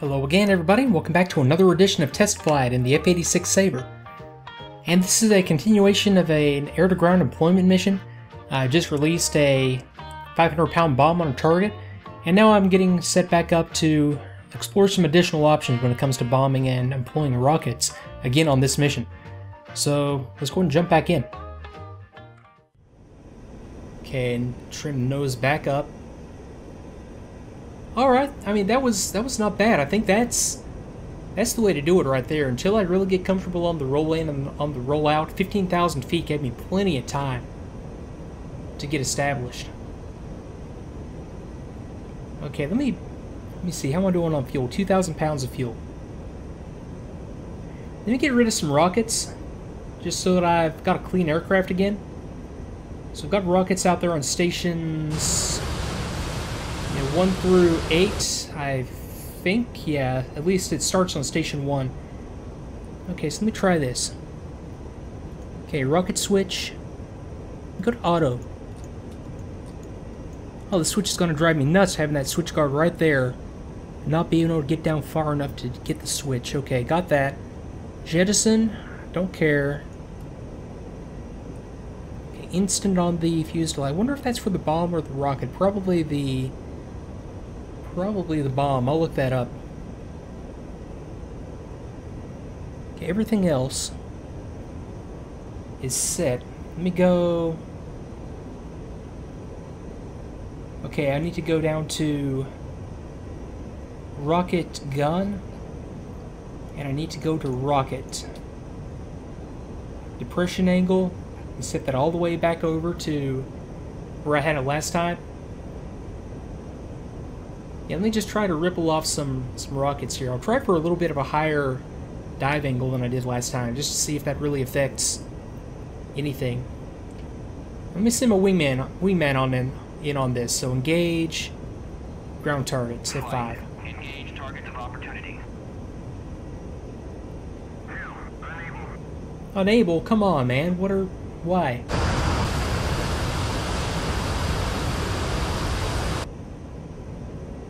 Hello again everybody, and welcome back to another edition of Test Flight in the F-86 Sabre. And this is a continuation of an air-to-ground deployment mission. I just released a 500-pound bomb on a target, and now I'm getting set back up to explore some additional options when it comes to bombing and employing rockets, again on this mission. So let's go ahead and jump back in. Okay, and trim nose back up. Alright, I mean that was not bad. I think that's the way to do it right there. Until I really get comfortable on the roll in and on the roll out, 15,000 feet gave me plenty of time to get established. Okay, let me see, how am I doing on fuel? 2,000 pounds of fuel. Let me get rid of some rockets, just so that I've got a clean aircraft again. So I've got rockets out there on stations 1 through 8, I think. Yeah, at least it starts on station 1. Okay, so let me try this. Okay, rocket switch. Go to auto. Oh, the switch is going to drive me nuts having that switch guard right there. Not being able to get down far enough to get the switch. Okay, got that. Jettison, don't care. Okay, instant on the fuselage. I wonder if that's for the bomb or the rocket. Probably the bomb. I'll look that up. Okay, everything else is set. Let me go. Okay, I need to go down to rocket gun, and I need to go to rocket. Depression angle, and set that all the way back over to where I had it last time. Yeah, let me just try to ripple off some rockets here. I'll try for a little bit of a higher dive angle than I did last time, just to see if that really affects anything. Let me send my wingman on this. So engage ground targets, F5. Engage targets of opportunity. Unable? Come on, man. Why?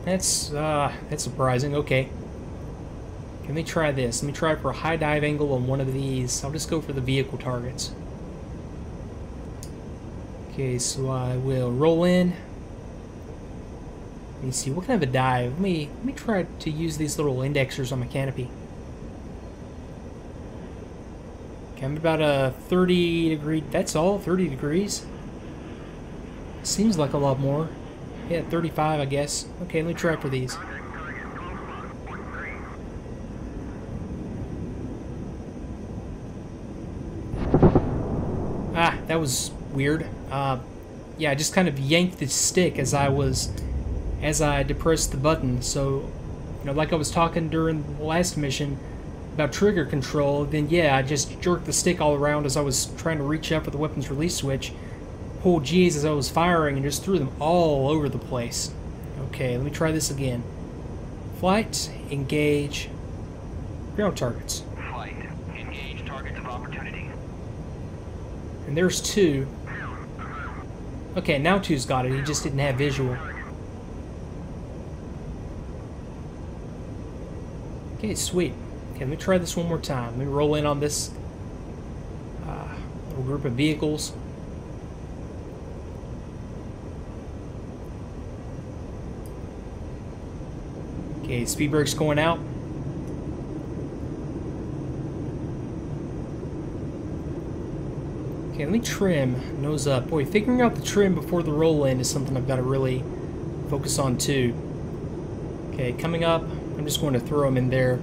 That's surprising. Okay. Let me try this. Let me try for a high dive angle on one of these. I'll just go for the vehicle targets. Okay, so I will roll in. Let me see, what kind of a dive? Let me try to use these little indexers on my canopy. Okay, I'm about a 30 degree. That's all, 30 degrees. Seems like a lot more. Yeah, 35, I guess. Okay, let me try for these. Ah, that was weird. Yeah, I just kind of yanked the stick as I depressed the button. So, like I was talking during the last mission about trigger control, then yeah, I just jerked the stick all around as I was trying to reach up for the weapons release switch. Pulled G's as I was firing and just threw them all over the place. Okay, let me try this again. Flight, engage, ground targets. Flight, engage targets of opportunity. And there's 2. Okay, now 2's got it, he just didn't have visual. Okay, sweet. Okay, let me try this one more time. Let me roll in on this little group of vehicles. Okay, speed brake's going out. Okay, let me trim nose up. Boy, figuring out the trim before the roll in is something I've got to really focus on too. Okay, coming up, I'm just going to throw them in there.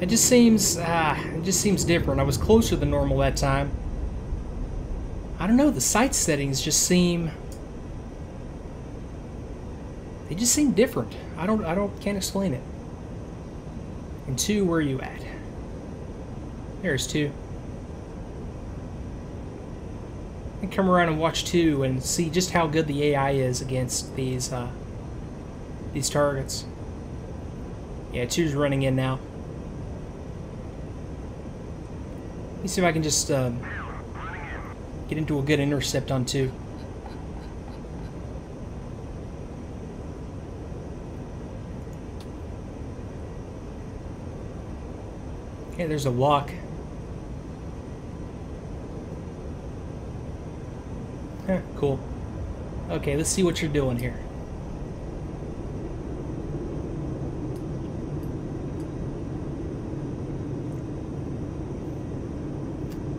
It just seems different. I was closer than normal that time. I don't know, the sight settings just seem. They just seem different. Can't explain it. And 2, where are you at? There's 2. I can come around and watch 2 and see just how good the AI is against these targets. Yeah, 2's running in now. Let me see if I can just get into a good intercept on 2. Okay, there's a walk. Huh, cool. Okay, let's see what you're doing here.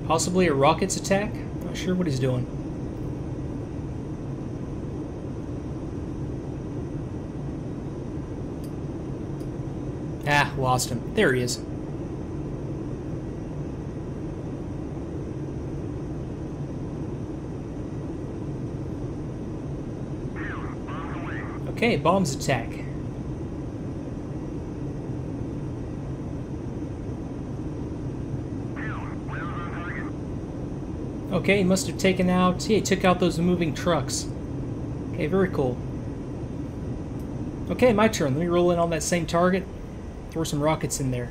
Possibly a rocket's attack? Not sure what he's doing. Ah, lost him. There he is. Okay, bombs attack. Okay, he must have taken out... Yeah, he took out those moving trucks. Okay, very cool. Okay, my turn. Let me roll in on that same target. Throw some rockets in there.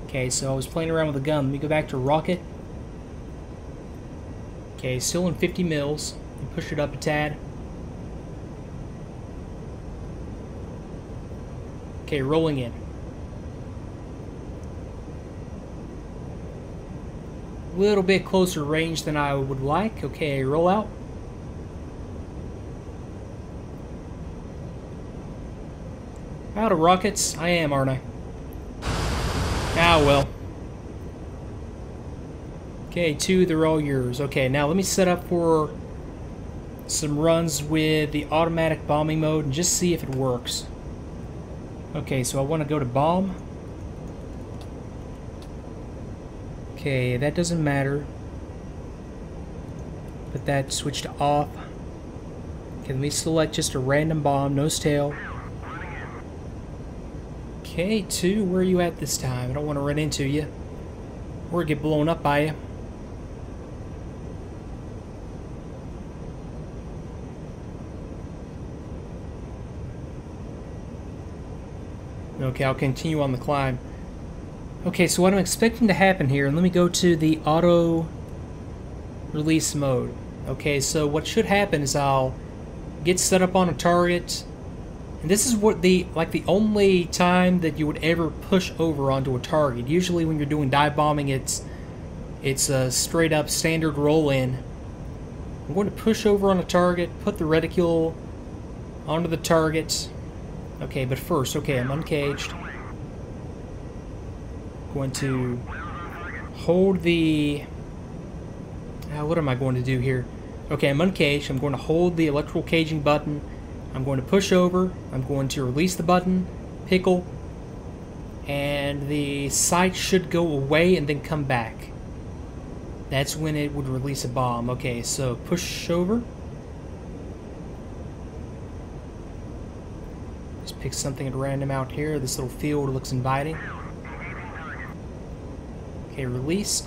Okay, so I was playing around with a gun. Let me go back to rocket. Okay, still in 50 mils. Push it up a tad. Okay, rolling in. A little bit closer range than I would like. Okay, roll out. Out of rockets? I am, aren't I? Ah, well. Okay, 2, they're all yours. Okay, now let me set up for some runs with the automatic bombing mode and just see if it works. Okay, so I want to go to bomb. Okay, that doesn't matter. Put that switch to off. Okay, let me select just a random bomb, nose tail. Okay, 2, where are you at this time? I don't want to run into you or get blown up by you. Okay, I'll continue on the climb. Okay, so what I'm expecting to happen here, and let me go to the auto release mode. Okay, so what should happen is I'll get set up on a target, and this is what the only time that you would ever push over onto a target. Usually when you're doing dive bombing, it's a straight up standard roll in. I'm going to push over on a target, put the reticule onto the target. Okay, but first, okay, I'm uncaged. Going to hold the... what am I going to do here? Okay, I'm uncaged. I'm going to hold the electrical caging button. I'm going to push over. I'm going to release the button, pickle, and the sight should go away and then come back. That's when it would release a bomb. Okay, so push over. Just pick something at random out here. This little field looks inviting. Okay, release.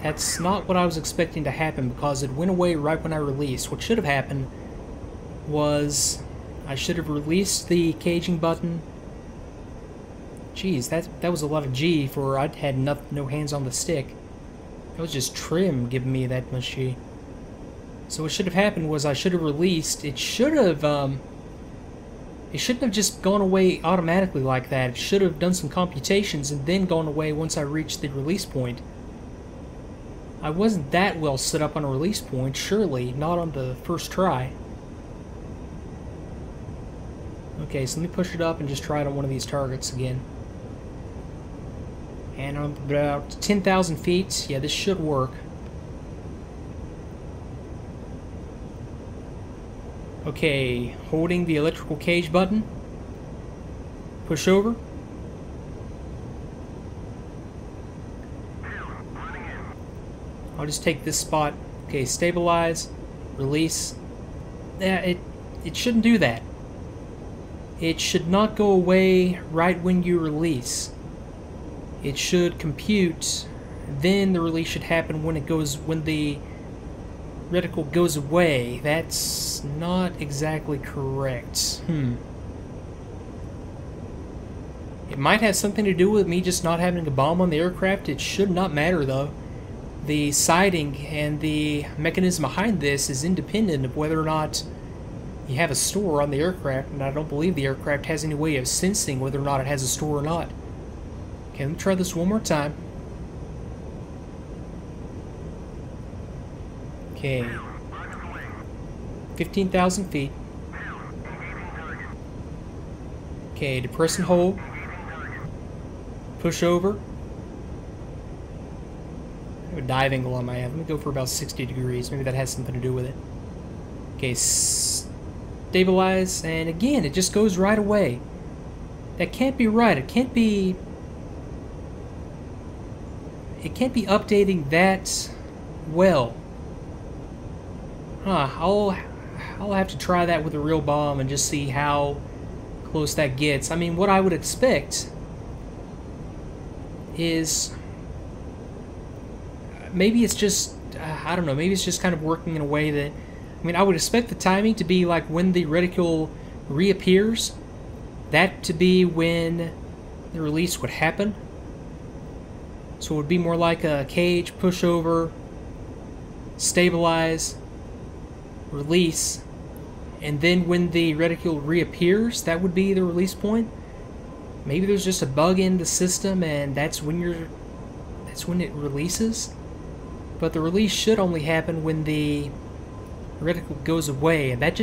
That's not what I was expecting to happen because it went away right when I released. What should have happened was I should have released the caging button. Jeez, that was a lot of G for I'd had no hands on the stick. That was just trim giving me that much G. So what should have happened was I should have released. It shouldn't have just gone away automatically like that. It should have done some computations and then gone away once I reached the release point. I wasn't that well set up on a release point, surely, not on the first try. Okay, so let me push it up and just try it on one of these targets again. And I'm about 10,000 feet. Yeah, this should work. Okay, holding the electrical cage button. Push over. I'll just take this spot. Okay, stabilize, release. Yeah, it shouldn't do that. It should not go away right when you release. It should compute, then the release should happen when the reticle goes away. That's not exactly correct. It might have something to do with me just not having a bomb on the aircraft. It should not matter though. The sighting and the mechanism behind this is independent of whether or not you have a store on the aircraft, and I don't believe the aircraft has any way of sensing whether or not it has a store or not. Okay, let me try this one more time. Okay. 15,000 feet. Okay, depress and hold. Push over. I have a dive angle on my head. Let me go for about 60 degrees. Maybe that has something to do with it. Okay, stabilize, and again, it just goes right away. That can't be right. It can't be updating that well. Huh, I'll have to try that with a real bomb and just see how close that gets. I mean, what I would expect is maybe it's just I don't know, maybe it's just kind of working in a way that, I mean, I would expect the timing to be like when the reticule reappears, that to be when the release would happen. So it would be more like a cage, push over, stabilize, release, and then when the reticule reappears, that would be the release point. Maybe there's just a bug in the system and that's when it releases. But the release should only happen when the reticle goes away, and that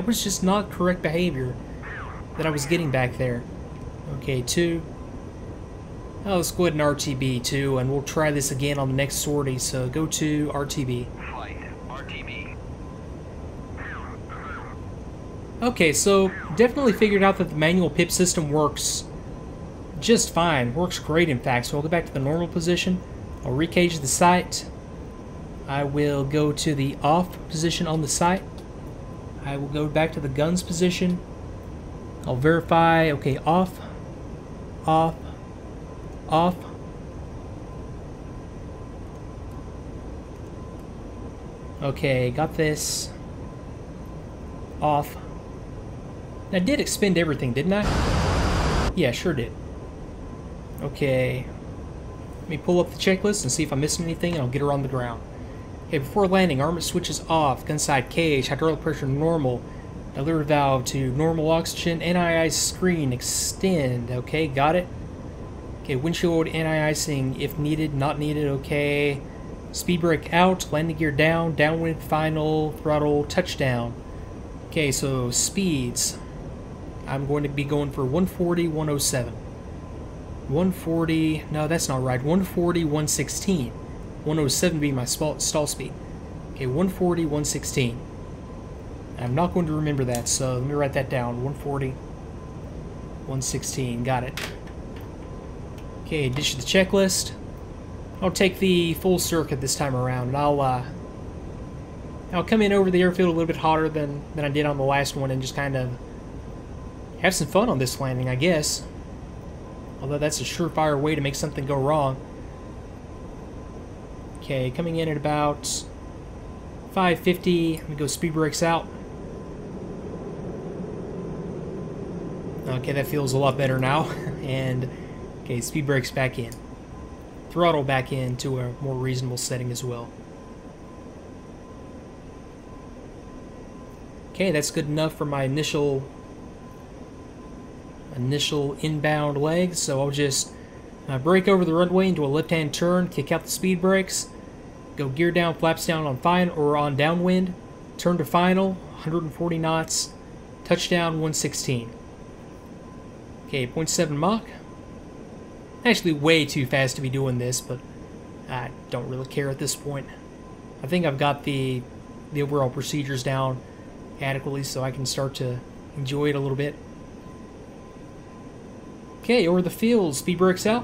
was just not correct behavior that I was getting back there. Okay, 2. Oh, let's go ahead and RTB 2, and we'll try this again on the next sortie. So go to RTB. Flight, RTB. Okay, so definitely figured out that the manual pip system works just fine. Works great, in fact. So I'll go back to the normal position. I'll recage the sight. I will go to the off position on the sight. I will go back to the guns position. I'll verify. Okay, off, off, off. Okay, got this. Off. I did expend everything, didn't I? Yeah, sure did. Okay. Let me pull up the checklist and see if I'm missing anything, and I'll get her on the ground. Okay, before landing, armament switches off, gunside cage, hydraulic pressure normal, delivery valve to normal oxygen, NII screen, extend. Okay, got it. Okay, windshield anti-icing if needed, not needed, okay. Speed brake out, landing gear down, downwind final, throttle, touchdown. Okay, so speeds. I'm going to be going for 140, 107. 140, no, that's not right. 140, 116. 107 being my stall speed. Okay, 140, 116. I'm not going to remember that, so let me write that down. 140, 116. Got it. Okay, ditch the checklist. I'll take the full circuit this time around, and I'll come in over the airfield a little bit hotter than I did on the last one and just kind of have some fun on this landing, I guess. Although that's a surefire way to make something go wrong. Okay, coming in at about 550. Let me go speed brakes out. Okay, that feels a lot better now. And, okay, speed brakes back in. Throttle back in to a more reasonable setting as well. Okay, that's good enough for my initial inbound leg. So I'll just brake over the runway into a left-hand turn, kick out the speed brakes, go gear down, flaps down on final or on downwind, turn to final, 140 knots, touchdown 116. Okay, 0.7 Mach. Actually, way too fast to be doing this, but I don't really care at this point. I think I've got the overall procedures down adequately, so I can start to enjoy it a little bit. Okay, over the field, speed brakes out.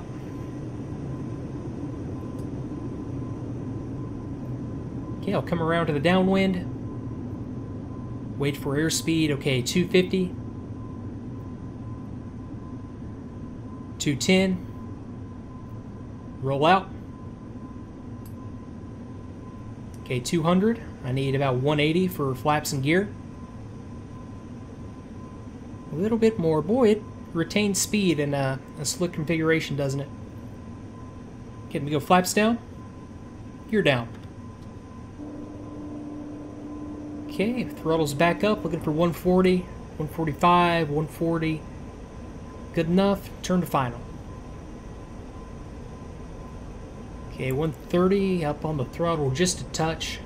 Okay, I'll come around to the downwind. Wait for airspeed. Okay, 250. 210. Roll out. Okay, 200. I need about 180 for flaps and gear. A little bit more. Boy, it retains speed in a slick configuration, doesn't it? Okay, let me go flaps down. Gear down. Okay, throttle's back up. Looking for 140, 145, 140. Good enough. Turn to final. Okay, 130, up on the throttle just a touch.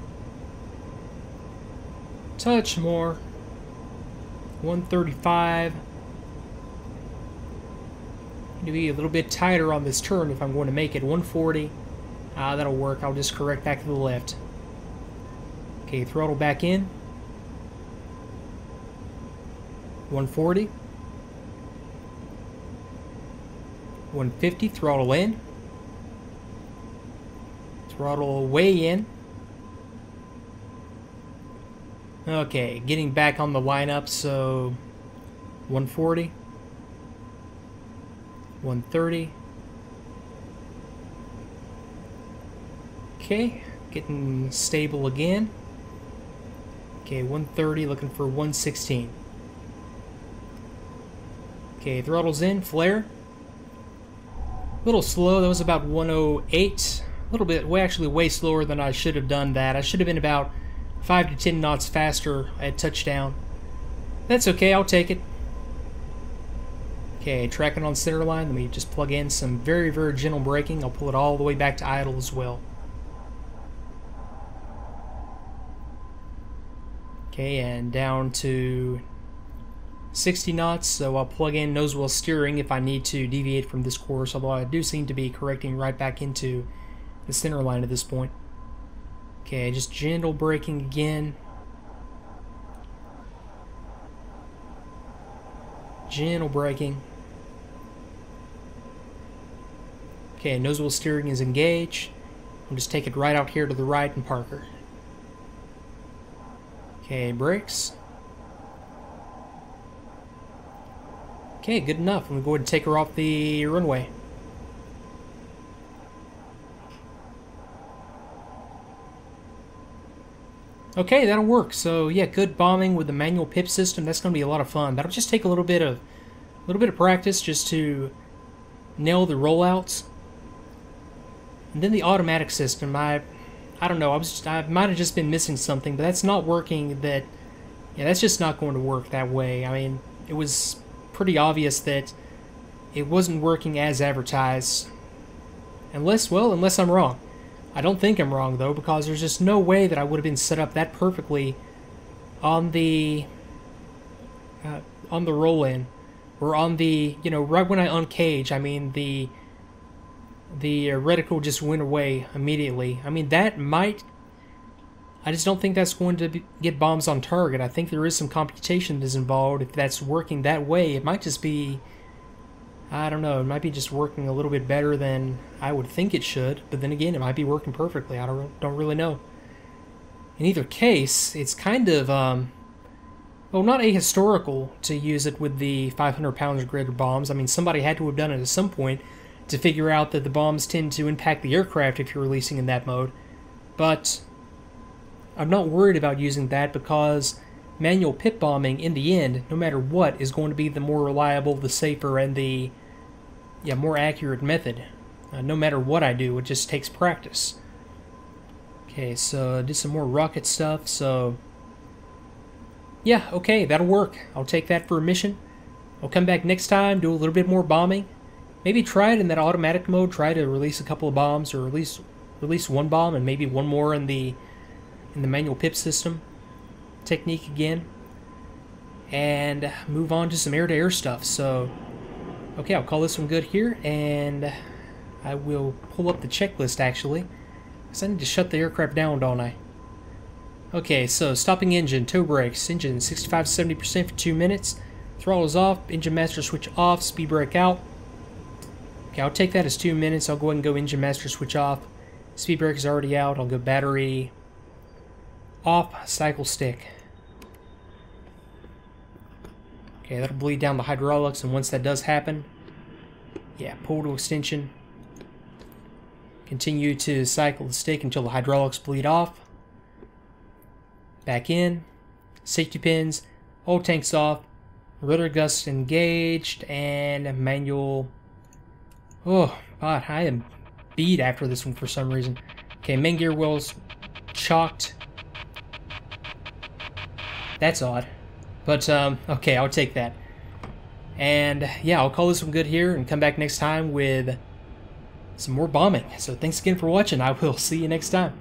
Touch more. 135. Need to be a little bit tighter on this turn if I'm going to make it. 140. That'll work. I'll just correct back to the left. Okay, throttle back in. 140. 150, throttle in. Throttle way in. Okay, getting back on the lineup, so 140. 130. Okay, getting stable again. Okay, 130, looking for 116. Okay, throttle's in, flare. A little slow, that was about 108. A little bit, actually way slower than I should have done that. I should have been about 5 to 10 knots faster at touchdown. That's okay, I'll take it. Okay, tracking on center line. Let me just plug in some very, very gentle braking. I'll pull it all the way back to idle as well. Okay, and down to 60 knots, so I'll plug in nose wheel steering if I need to deviate from this course, although I do seem to be correcting right back into the center line at this point. Okay, just gentle braking again. Gentle braking. Okay, nose wheel steering is engaged. I'll just take it right out here to the right and park her. Okay, brakes. Okay, good enough. I'm going to go ahead and take her off the runway. Okay, that'll work. So yeah, good bombing with the manual pip system. That's going to be a lot of fun. That'll just take a little bit of practice just to nail the rollouts. And then the automatic system, I don't know. I might have just been missing something, but that's not working. That's just not going to work that way. I mean, it was pretty obvious that it wasn't working as advertised. Unless I'm wrong. I don't think I'm wrong though, because there's just no way that I would have been set up that perfectly on the roll-in, or on the, right when I uncage. I mean, the reticle just went away immediately. I mean, I just don't think that's going to get bombs on target. I think there is some computation that's involved. If that's working that way, it might just be, I don't know, it might be just working a little bit better than I would think it should. But then again, it might be working perfectly. I don't really know. In either case, it's kind of, well, not ahistorical to use it with the 500 pounds or greater bombs. I mean, somebody had to have done it at some point to figure out that the bombs tend to impact the aircraft if you're releasing in that mode. But I'm not worried about using that, because manual pip bombing, in the end, no matter what, is going to be the more reliable, the safer, and the more accurate method. No matter what I do, it just takes practice. Okay, so I did some more rocket stuff, so yeah, okay, that'll work. I'll take that for a mission. I'll come back next time, do a little bit more bombing. Maybe try it in that automatic mode, try to release a couple of bombs, or release one bomb and maybe one more in the manual pip system technique again, and move on to some air-to-air stuff. So okay, I'll call this one good here, and I will pull up the checklist actually, because I need to shut the aircraft down, don't I? Okay, so stopping engine, toe brakes, engine 65-70% for 2 minutes, throttle is off, engine master switch off, speed brake out. Okay, I'll take that as 2 minutes. I'll go ahead and go engine master switch off, speed brake is already out. I'll go battery off, cycle stick. Okay, that'll bleed down the hydraulics, and once that does happen, yeah, pull to extension. Continue to cycle the stick until the hydraulics bleed off. Back in. Safety pins, oil tanks off, rudder gusts engaged, and manual. Oh, God, I am beat after this one for some reason. Okay, main gear wheels chalked. That's odd. But, okay, I'll take that. And, yeah, I'll call this one good here and come back next time with some more bombing. So thanks again for watching. I will see you next time.